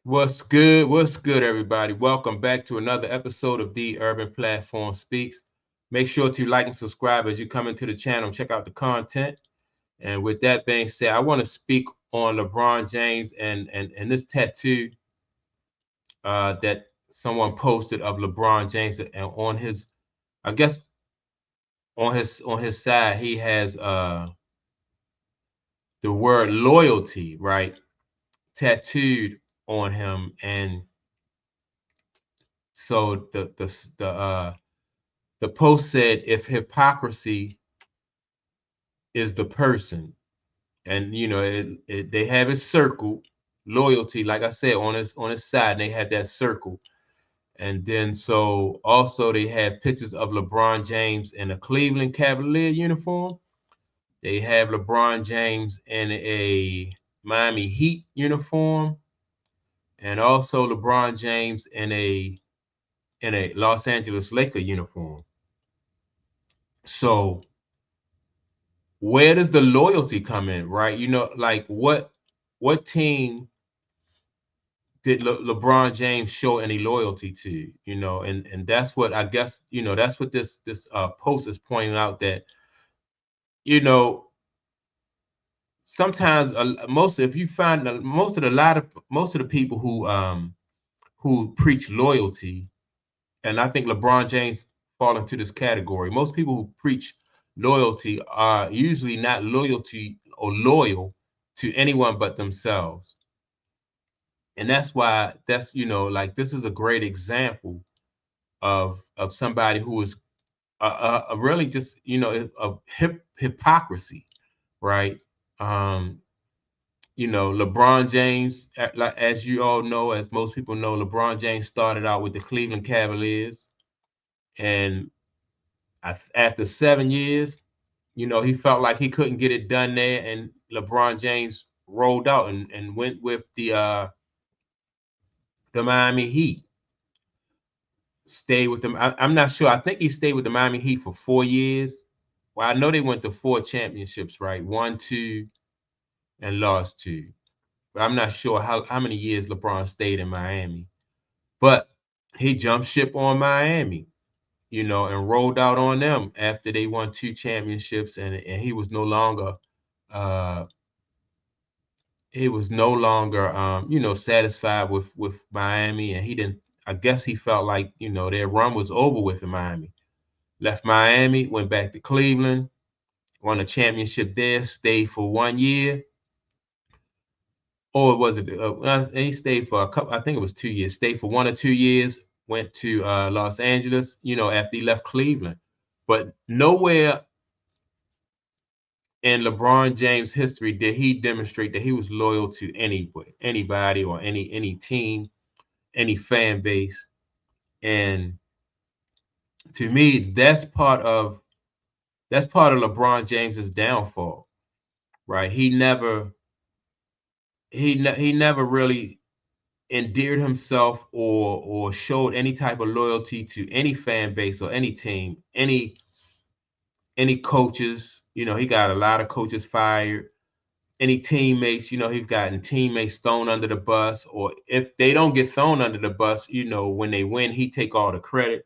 What's good? What's good, everybody? Welcome back to another episode of The Urban Platform Speaks. Make sure to like and subscribe as you come into the channel. Check out the content. And with that being said, I want to speak on LeBron James and this tattoo that someone posted of LeBron James, and on his, I guess on his side, he has the word loyalty, right, tattooed on him. And so the post said, if hypocrisy is the person, and they have it circled, loyalty, like I said, on his side, and they had that circle. And then so also they have pictures of LeBron James in a Cleveland Cavalier uniform. They have LeBron James in a Miami Heat uniform, and also LeBron James in a Los Angeles Laker uniform. So where does the loyalty come in, right? Like what team did LeBron James show any loyalty to? And that's what I guess, that's what this post is pointing out, that you know sometimes most if you find most of the people who preach loyalty, and I think LeBron James fall into this category. Most people who preach loyalty are usually not loyalty or loyal to anyone but themselves. And that's why like this is a great example of somebody who is really just of hypocrisy, right? Um, LeBron James, like as you all know, as most people know, LeBron James started out with the Cleveland Cavaliers, and after 7 years, he felt like he couldn't get it done there, and LeBron James rolled out and went with the Miami Heat. Stayed with them. I'm not sure. I think he stayed with the Miami Heat for 4 years. Well, I know they went to four championships, right? Won two and lost two. But I'm not sure how many years LeBron stayed in Miami. But he jumped ship on Miami, and rolled out on them after they won two championships, and uh he was no longer satisfied with Miami, and he didn't. I guess he felt like their run was over with in Miami. Left Miami, went back to Cleveland, won a championship there, stayed for 1 year, or was it? He stayed for a couple. I think it was 2 years. Stayed for 1 or 2 years. Went to Los Angeles, after he left Cleveland. But nowhere in LeBron James' history did he demonstrate that he was loyal to anybody, or any team, any fan base. And to me, that's part of LeBron James's downfall, right? He never really endeared himself or showed any type of loyalty to any fan base or any team, any coaches. He got a lot of coaches fired. Any teammates, he's gotten teammates thrown under the bus, or if they don't get thrown under the bus, when they win, he take all the credit.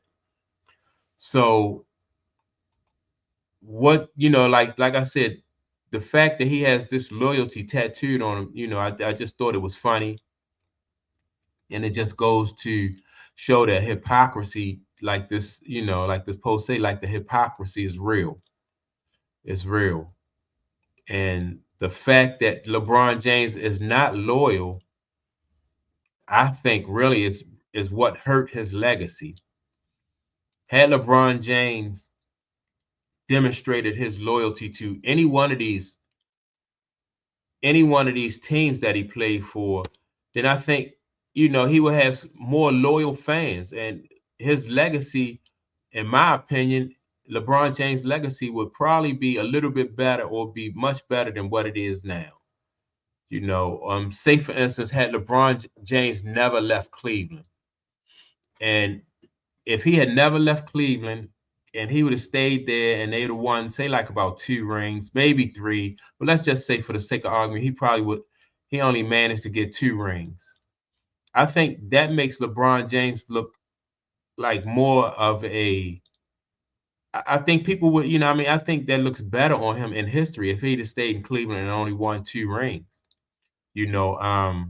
So like I said, the fact that he has this loyalty tattooed on him, I just thought it was funny. And it just goes to show that hypocrisy, like this post say, like the hypocrisy is real. It's real. And the fact that LeBron James is not loyal, I think really is what hurt his legacy. Had LeBron James demonstrated his loyalty to any one of these teams that he played for, then I think he would have more loyal fans, and his legacy, in my opinion, LeBron James' legacy would probably be a little bit better, or be much better than what it is now. Say for instance, had LeBron James never left Cleveland, and if he had never left Cleveland and he would have stayed there, and they'd have won, say, like about two rings, maybe three, but let's just say for the sake of argument, he only managed to get two rings. I think that makes LeBron James look like more of a. I think people would, I mean, I think that looks better on him in history if he'd have stayed in Cleveland and only won 2 rings. You know,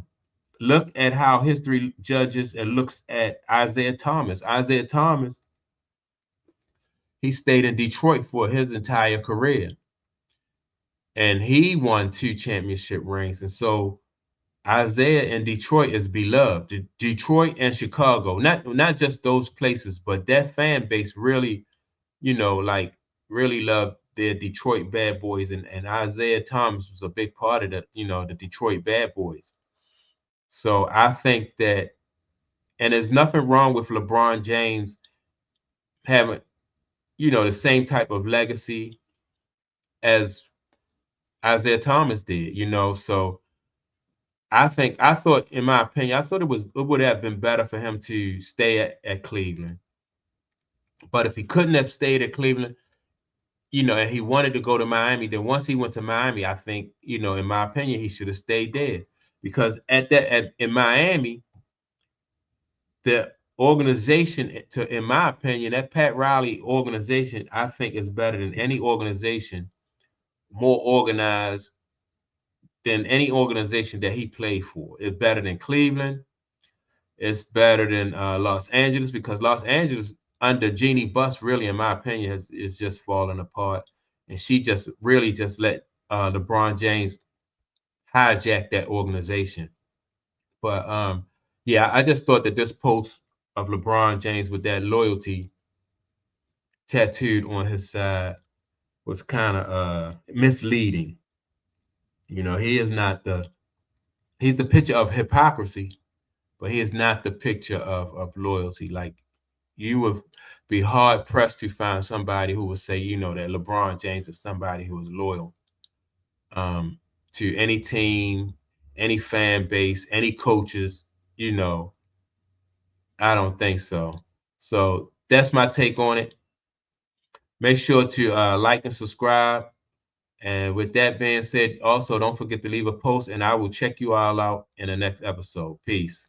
look at how history judges and looks at Isaiah Thomas. Isaiah Thomas, he stayed in Detroit for his entire career, and he won 2 championship rings. And so Isaiah in Detroit is beloved. Detroit and Chicago, not just those places, but that fan base really, like really loved their Detroit Bad Boys, and Isaiah Thomas was a big part of the Detroit Bad Boys. So I think that, and there's nothing wrong with LeBron James having, the same type of legacy as Isaiah Thomas did, So I thought, in my opinion, I thought it would have been better for him to stay at Cleveland. But if he couldn't have stayed at Cleveland, and he wanted to go to Miami, then once he went to Miami, I think, in my opinion, he should have stayed there. Because in Miami, the organization, in my opinion, that Pat Riley organization, I think is better than any organization, more organized than any organization that he played for. It's better than Cleveland. It's better than Los Angeles, because Los Angeles under Jeannie Buss, really, in my opinion, is just falling apart. And she just really just let LeBron James hijack that organization. But yeah, I just thought that this post of LeBron James with that loyalty tattooed on his side was kind of misleading. He is not he's the picture of hypocrisy, but he is not the picture of loyalty. Like, you would be hard pressed to find somebody who would say, that LeBron James is somebody who is loyal to any team, any fan base, any coaches. I don't think so. So that's my take on it. Make sure to like and subscribe. And with that being said, also don't forget to leave a post, and I will check you all out in the next episode. Peace.